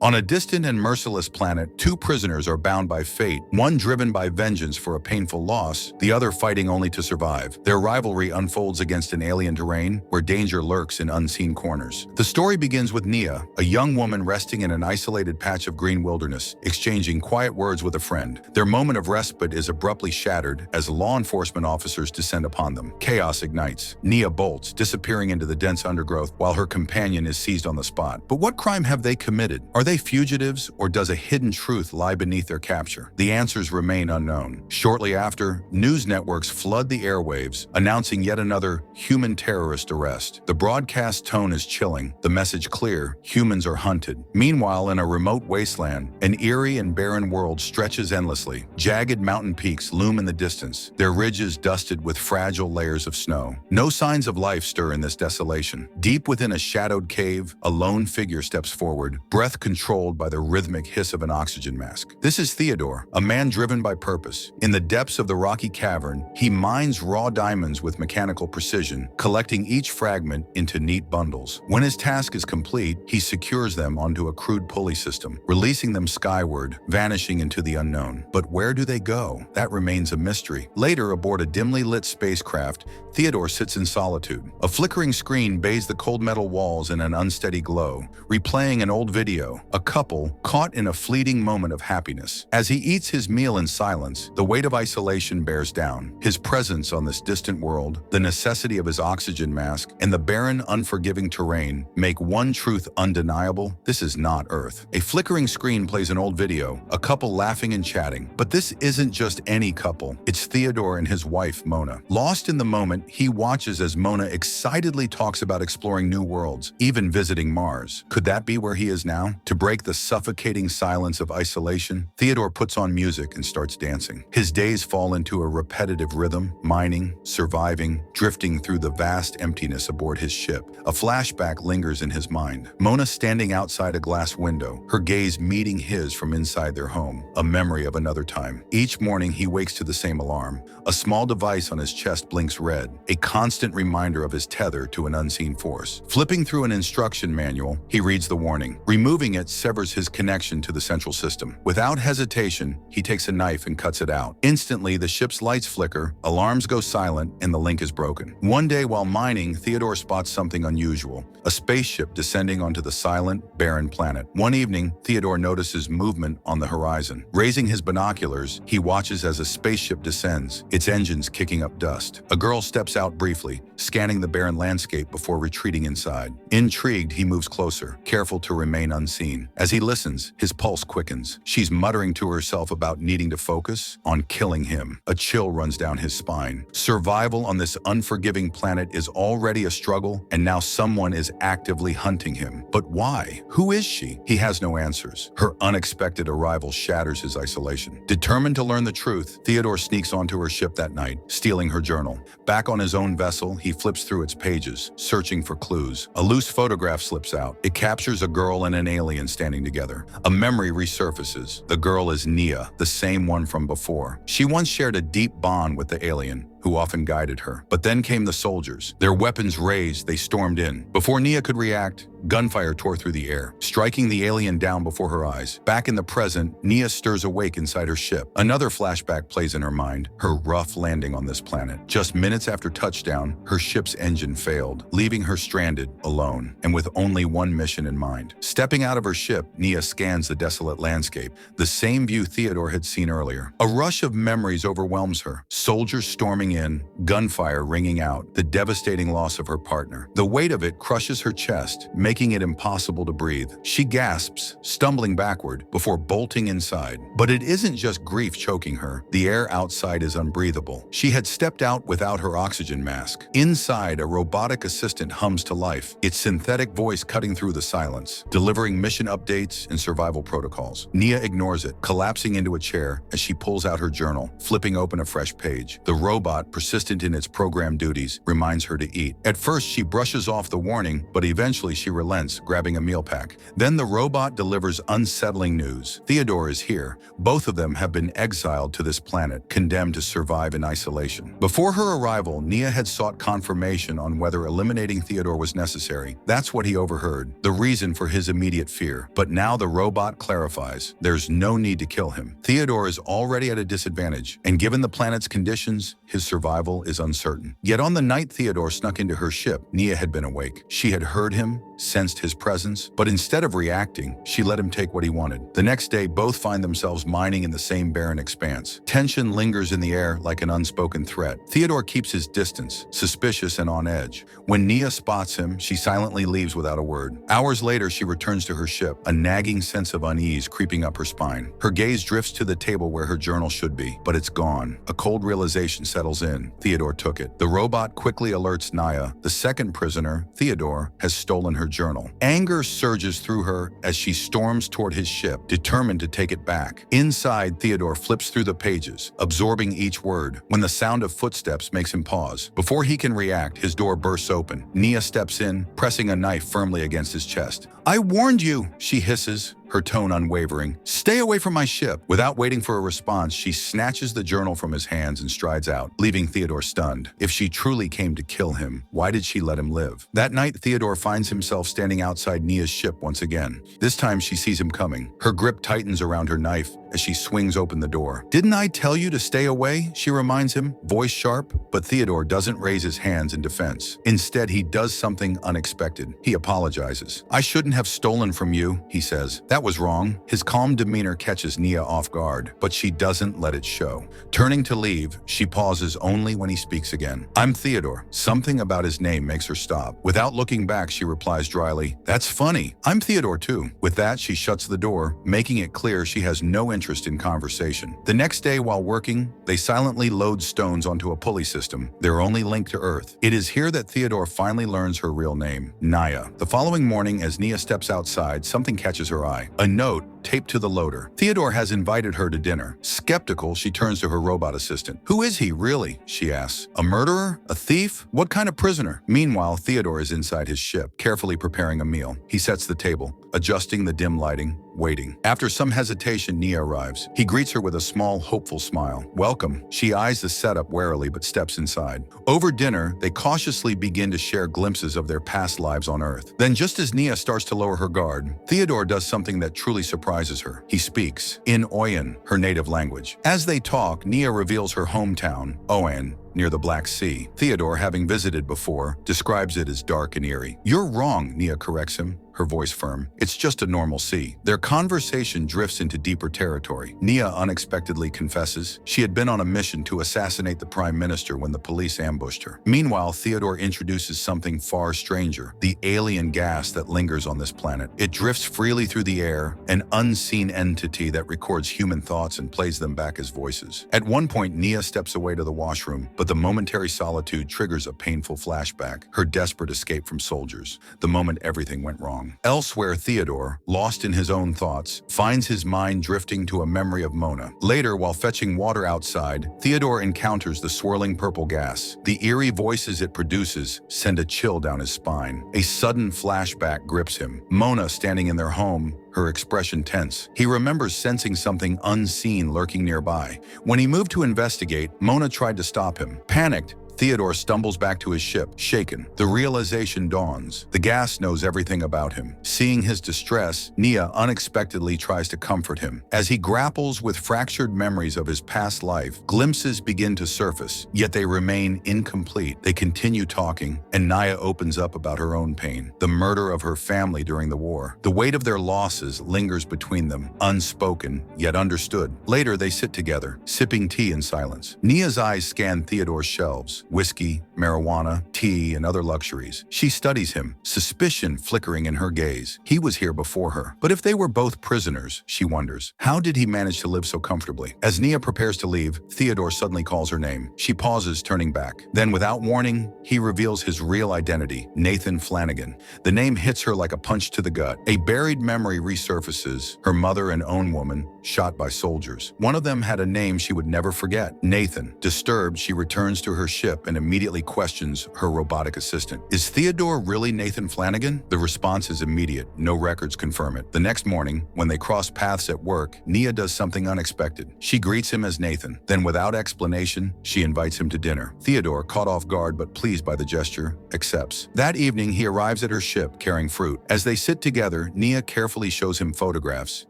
On a distant and merciless planet, two prisoners are bound by fate, one driven by vengeance for a painful loss, the other fighting only to survive. Their rivalry unfolds against an alien terrain where danger lurks in unseen corners. The story begins with Nia, a young woman resting in an isolated patch of green wilderness, exchanging quiet words with a friend. Their moment of respite is abruptly shattered as law enforcement officers descend upon them. Chaos ignites. Nia bolts, disappearing into the dense undergrowth while her companion is seized on the spot. But what crime have they committed? Are they fugitives, or does a hidden truth lie beneath their capture? The answers remain unknown. Shortly after, news networks flood the airwaves, announcing yet another human terrorist arrest. The broadcast tone is chilling, the message clear: humans are hunted. Meanwhile, in a remote wasteland, an eerie and barren world stretches endlessly. Jagged mountain peaks loom in the distance, their ridges dusted with fragile layers of snow. No signs of life stir in this desolation. Deep within a shadowed cave, a lone figure steps forward, breath controlled by the rhythmic hiss of an oxygen mask. This is Theodore, a man driven by purpose. In the depths of the rocky cavern, he mines raw diamonds with mechanical precision, collecting each fragment into neat bundles. When his task is complete, he secures them onto a crude pulley system, releasing them skyward, vanishing into the unknown. But where do they go? That remains a mystery. Later, aboard a dimly lit spacecraft, Theodore sits in solitude. A flickering screen bathes the cold metal walls in an unsteady glow, replaying an old video. A couple caught in a fleeting moment of happiness. As he eats his meal in silence, the weight of isolation bears down. His presence on this distant world, the necessity of his oxygen mask, and the barren, unforgiving terrain make one truth undeniable: this is not Earth. A flickering screen plays an old video, a couple laughing and chatting. But this isn't just any couple. It's Theodore and his wife, Mona. Lost in the moment, he watches as Mona excitedly talks about exploring new worlds, even visiting Mars. Could that be where he is now? To break the suffocating silence of isolation, Theodore puts on music and starts dancing. His days fall into a repetitive rhythm, mining, surviving, drifting through the vast emptiness aboard his ship. A flashback lingers in his mind. Mona standing outside a glass window, her gaze meeting his from inside their home, a memory of another time. Each morning he wakes to the same alarm. A small device on his chest blinks red, a constant reminder of his tether to an unseen force. Flipping through an instruction manual, he reads the warning. Removing it severs his connection to the central system. Without hesitation, he takes a knife and cuts it out. Instantly, the ship's lights flicker, alarms go silent, and the link is broken. One day while mining, Theodore spots something unusual: a spaceship descending onto the silent, barren planet. One evening, Theodore notices movement on the horizon. Raising his binoculars, he watches as a spaceship descends, its engines kicking up dust. A girl steps out briefly, scanning the barren landscape before retreating inside. Intrigued, he moves closer, careful to remain unseen. As he listens, his pulse quickens. She's muttering to herself about needing to focus on killing him. A chill runs down his spine. Survival on this unforgiving planet is already a struggle, and now someone is actively hunting him. But why? Who is she? He has no answers. Her unexpected arrival shatters his isolation. Determined to learn the truth, Theodore sneaks onto her ship that night, stealing her journal. Back on his own vessel, he flips through its pages, searching for clues. A loose photograph slips out. It captures a girl and an alien standing together. A memory resurfaces. The girl is Nia, the same one from before. She once shared a deep bond with the alien, who often guided her. But then came the soldiers. Their weapons raised, they stormed in. Before Nia could react, gunfire tore through the air, striking the alien down before her eyes. Back in the present, Nia stirs awake inside her ship. Another flashback plays in her mind, her rough landing on this planet. Just minutes after touchdown, her ship's engine failed, leaving her stranded, alone, and with only one mission in mind. Stepping out of her ship, Nia scans the desolate landscape, the same view Theodore had seen earlier. A rush of memories overwhelms her. Soldiers storming in, gunfire ringing out, the devastating loss of her partner. The weight of it crushes her chest, making it impossible to breathe. She gasps, stumbling backward, before bolting inside. But it isn't just grief choking her. The air outside is unbreathable. She had stepped out without her oxygen mask. Inside, a robotic assistant hums to life, its synthetic voice cutting through the silence, delivering mission updates and survival protocols. Nia ignores it, collapsing into a chair as she pulls out her journal, flipping open a fresh page. The robot, robot, persistent in its programmed duties, reminds her to eat. At first, she brushes off the warning, but eventually she relents, grabbing a meal pack. Then the robot delivers unsettling news. Theodore is here. Both of them have been exiled to this planet, condemned to survive in isolation. Before her arrival, Nia had sought confirmation on whether eliminating Theodore was necessary. That's what he overheard, the reason for his immediate fear. But now the robot clarifies, there's no need to kill him. Theodore is already at a disadvantage, and given the planet's conditions, his survival is uncertain. Yet on the night Theodore snuck into her ship, Nia had been awake. She had heard him, sensed his presence, but instead of reacting, she let him take what he wanted. The next day, both find themselves mining in the same barren expanse. Tension lingers in the air like an unspoken threat. Theodore keeps his distance, suspicious and on edge. When Nia spots him, she silently leaves without a word. Hours later, she returns to her ship, a nagging sense of unease creeping up her spine. Her gaze drifts to the table where her journal should be, but it's gone. A cold realization settles in. Theodore took it. The robot quickly alerts Nia. The second prisoner, Theodore, has stolen her journal. Anger surges through her as she storms toward his ship, determined to take it back. Inside, Theodore flips through the pages, absorbing each word, when the sound of footsteps makes him pause. Before he can react, his door bursts open. Nia steps in, pressing a knife firmly against his chest. "I warned you," she hisses, her tone unwavering. "Stay away from my ship." Without waiting for a response, she snatches the journal from his hands and strides out, leaving Theodore stunned. If she truly came to kill him, why did she let him live? That night, Theodore finds himself standing outside Nia's ship once again. This time, she sees him coming. Her grip tightens around her knife as she swings open the door. "Didn't I tell you to stay away?" she reminds him, voice sharp. But Theodore doesn't raise his hands in defense. Instead, he does something unexpected. He apologizes. "I shouldn't have stolen from you," he says. "That was wrong." His calm demeanor catches Nia off guard, but she doesn't let it show. Turning to leave, she pauses only when he speaks again. "I'm Theodore." Something about his name makes her stop. Without looking back, she replies dryly, "That's funny. I'm Theodore too." With that, she shuts the door, making it clear she has no interest in conversation. The next day, while working, they silently load stones onto a pulley system, their only link to Earth. It is here that Theodore finally learns her real name, Nia. The following morning, as Nia steps outside, something catches her eye. A note taped to the loader. Theodore has invited her to dinner. Skeptical, she turns to her robot assistant. "Who is he, really?" she asks. "A murderer? A thief? What kind of prisoner?" Meanwhile, Theodore is inside his ship, carefully preparing a meal. He sets the table, adjusting the dim lighting, waiting. After some hesitation, Nia arrives. He greets her with a small, hopeful smile. "Welcome." She eyes the setup warily but steps inside. Over dinner, they cautiously begin to share glimpses of their past lives on Earth. Then, just as Nia starts to lower her guard, Theodore does something that truly surprises her. He speaks in Oyen, her native language. As they talk, Nia reveals her hometown, Oyen, near the Black Sea. Theodore, having visited before, describes it as dark and eerie. "You're wrong," Nia corrects him, her voice firm. "It's just a normal sea." Their conversation drifts into deeper territory. Nia unexpectedly confesses she had been on a mission to assassinate the Prime Minister when the police ambushed her. Meanwhile, Theodore introduces something far stranger, the alien gas that lingers on this planet. It drifts freely through the air, an unseen entity that records human thoughts and plays them back as voices. At one point, Nia steps away to the washroom, but the momentary solitude triggers a painful flashback, her desperate escape from soldiers, the moment everything went wrong. Elsewhere, Theodore, lost in his own thoughts, finds his mind drifting to a memory of Mona. Later, while fetching water outside, Theodore encounters the swirling purple gas. The eerie voices it produces send a chill down his spine. A sudden flashback grips him. Mona standing in their home, her expression tense. He remembers sensing something unseen lurking nearby. When he moved to investigate, Mona tried to stop him. Panicked, Theodore stumbles back to his ship, shaken. The realization dawns. The gas knows everything about him. Seeing his distress, Nia unexpectedly tries to comfort him. As he grapples with fractured memories of his past life, glimpses begin to surface, yet they remain incomplete. They continue talking, and Nia opens up about her own pain, the murder of her family during the war. The weight of their losses lingers between them, unspoken, yet understood. Later, they sit together, sipping tea in silence. Nia's eyes scan Theodore's shelves. whiskey, marijuana, tea, and other luxuries. She studies him, suspicion flickering in her gaze. He was here before her. But if they were both prisoners, she wonders, how did he manage to live so comfortably? As Nia prepares to leave, Theodore suddenly calls her name. She pauses, turning back. Then, without warning, he reveals his real identity, Nathan Flanagan. The name hits her like a punch to the gut. A buried memory resurfaces, her mother and own woman, shot by soldiers. One of them had a name she would never forget, Nathan. Disturbed, she returns to her ship and immediately questions her robotic assistant. Is Theodore really Nathan Flanagan? The response is immediate. No records confirm it. The next morning, when they cross paths at work, Nia does something unexpected. She greets him as Nathan. Then, without explanation, she invites him to dinner. Theodore, caught off guard but pleased by the gesture, accepts. That evening, he arrives at her ship carrying fruit. As they sit together, Nia carefully shows him photographs,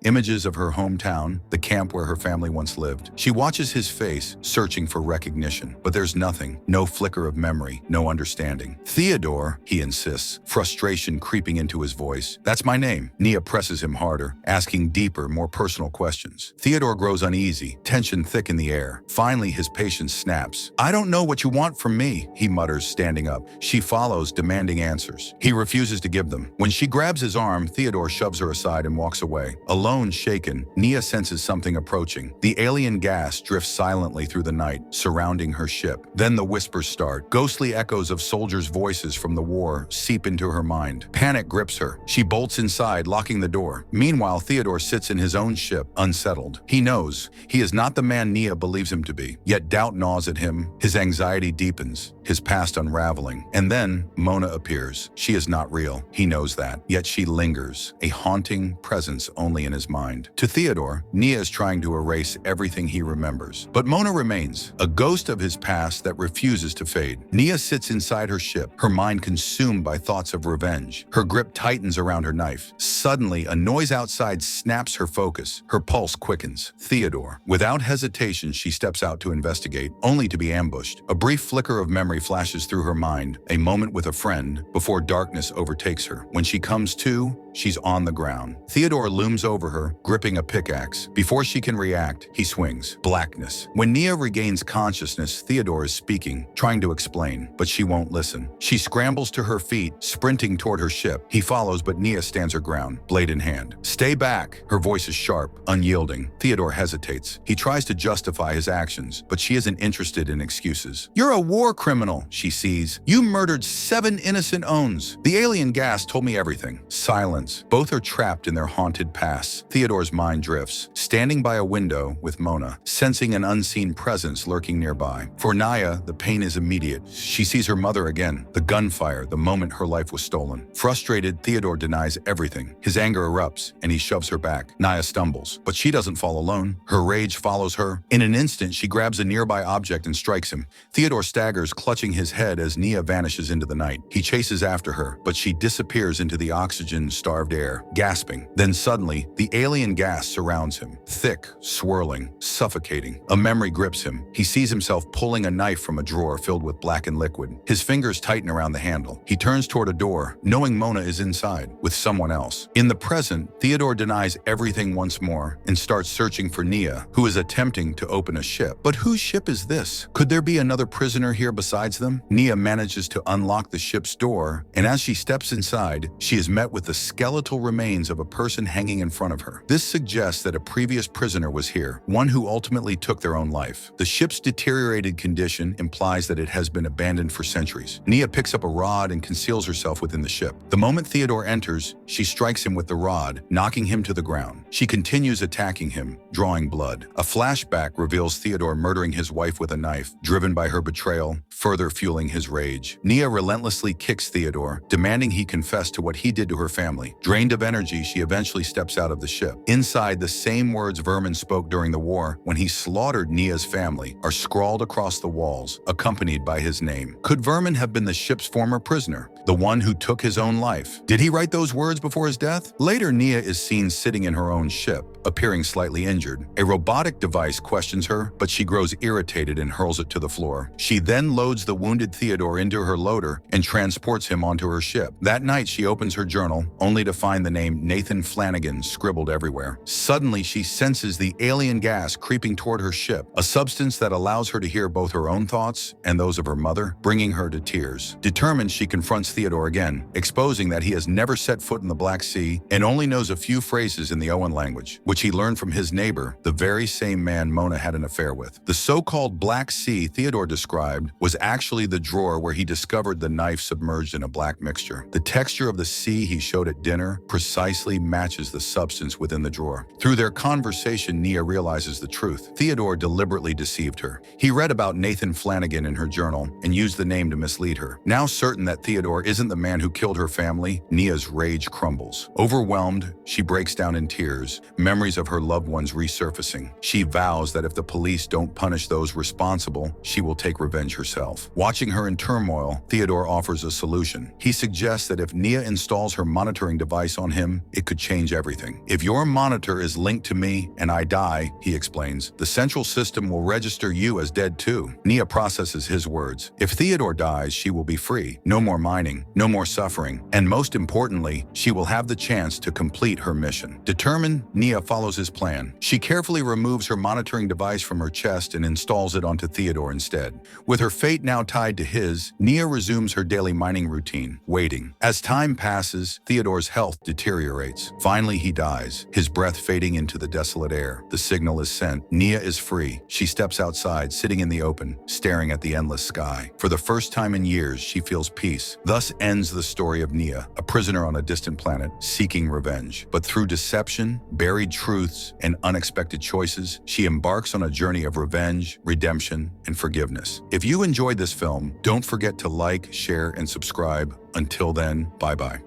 images of her hometown, the camp where her family once lived. She watches his face, searching for recognition. But there's nothing, no flicker of memory, no understanding. Theodore, he insists, frustration creeping into his voice. That's my name. Nia presses him harder, asking deeper, more personal questions. Theodore grows uneasy, tension thick in the air. Finally, his patience snaps. I don't know what you want from me, he mutters, standing up. She follows, demanding answers. He refuses to give them. When she grabs his arm, Theodore shoves her aside and walks away. Alone, shaken, Nia senses something approaching. The alien gas drifts silently through the night, surrounding her ship. Then the whispers start. Ghostly echoes of soldiers' voices from the war seep into her mind. Panic grips her. She bolts inside, locking the door. Meanwhile, Theodore sits in his own ship, unsettled. He knows he is not the man Nia believes him to be. Yet doubt gnaws at him. His anxiety deepens, his past unraveling. And then Mona appears. She is not real. He knows that. Yet she lingers, a haunting presence only in his mind. To Theodore, Nia is trying to erase everything he remembers. But Mona remains, a ghost of his past that refuses to fade. Nia sits inside her ship, her mind consumed by thoughts of revenge. Her grip tightens around her knife. Suddenly, a noise outside snaps her focus. Her pulse quickens. Theodore. Without hesitation, she steps out to investigate, only to be ambushed. A brief flicker of memory flashes through her mind, a moment with a friend, before darkness overtakes her. When she comes to, she's on the ground. Theodore looms over her, gripping a pickaxe. Before she can react, he swings. Blackness. When Nia regains consciousness, Theodore is speaking, trying to explain, but she won't listen. She scrambles to her feet, sprinting toward her ship. He follows, but Nia stands her ground, blade in hand. Stay back! Her voice is sharp, unyielding. Theodore hesitates. He tries to justify his actions, but she isn't interested in excuses. You're a war criminal, she sees. You murdered 7 innocent Owns. The alien gas told me everything. Silence. Both are trapped in their haunted pasts. Theodore's mind drifts, standing by a window with Mona, sensing an unseen presence lurking nearby. For Nia, the pain is immediate. She sees her mother again, the gunfire, the moment her life was stolen. Frustrated, Theodore denies everything. His anger erupts, and he shoves her back. Nia stumbles, but she doesn't fall alone. Her rage follows her. In an instant, she grabs a nearby object and strikes him. Theodore staggers, clutching his head as Nia vanishes into the night. He chases after her, but she disappears into the oxygen-starved air, gasping. Then suddenly, the alien gas surrounds him, thick, swirling, suffocating. A memory grips him. He sees himself pulling a knife from a drawer filled with blackened liquid. His fingers tighten around the handle. He turns toward a door, knowing Mona is inside, with someone else. In the present, Theodore denies everything once more and starts searching for Nia, who is attempting to open a ship. But whose ship is this? Could there be another prisoner here besides them? Nia manages to unlock the ship's door, and as she steps inside, she is met with the skeletal remains of a person hanging in front of her. This suggests that a previous prisoner was here, one who ultimately took their own life. The ship's deteriorated condition implies that it has been abandoned for centuries. Nia picks up a rod and conceals herself within the ship. The moment Theodore enters, she strikes him with the rod, knocking him to the ground. She continues attacking him, drawing blood. A flashback reveals Theodore murdering his wife with a knife, driven by her betrayal, further fueling his rage. Nia relentlessly kicks Theodore, demanding he confess to what he did to her family. Drained of energy, she eventually steps out of the ship. Inside, the same words Vermin spoke during the war when he slaughtered Nia's family are scrawled across the walls, accompanied by his name. Could Vermin have been the ship's former prisoner? the one who took his own life. Did he write those words before his death? Later, Nia is seen sitting in her own ship, appearing slightly injured. A robotic device questions her, but she grows irritated and hurls it to the floor. She then loads the wounded Theodore into her loader and transports him onto her ship. That night, she opens her journal, only to find the name Nathan Flanagan scribbled everywhere. Suddenly, she senses the alien gas creeping toward her ship, a substance that allows her to hear both her own thoughts and those of her mother, bringing her to tears. Determined, she confronts Theodore again, exposing that he has never set foot in the Black Sea and only knows a few phrases in the Owen language, which he learned from his neighbor, the very same man Mona had an affair with. The so-called Black Sea Theodore described was actually the drawer where he discovered the knife submerged in a black mixture. The texture of the sea he showed at dinner precisely matches the substance within the drawer. Through their conversation, Nia realizes the truth. Theodore deliberately deceived her. He read about Nathan Flanagan in her journal and used the name to mislead her. Now certain that Theodore isn't the man who killed her family, Nia's rage crumbles. Overwhelmed, she breaks down in tears, memories of her loved ones resurfacing. She vows that if the police don't punish those responsible, she will take revenge herself. Watching her in turmoil, Theodore offers a solution. He suggests that if Nia installs her monitoring device on him, it could change everything. If your monitor is linked to me and I die, he explains, the central system will register you as dead too. Nia processes his words. If Theodore dies, she will be free. No more mining, no more suffering, and most importantly, she will have the chance to complete her mission. Determined, Nia follows his plan. She carefully removes her monitoring device from her chest and installs it onto Theodore instead. With her fate now tied to his, Nia resumes her daily mining routine, waiting. As time passes, Theodore's health deteriorates. Finally, he dies, his breath fading into the desolate air. The signal is sent. Nia is free. She steps outside, sitting in the open, staring at the endless sky. For the first time in years, she feels peace. Thus ends the story of Nia, a prisoner on a distant planet, seeking revenge. But through deception, buried truths, and unexpected choices, she embarks on a journey of revenge, redemption, and forgiveness. If you enjoyed this film, don't forget to like, share, and subscribe. Until then, bye-bye.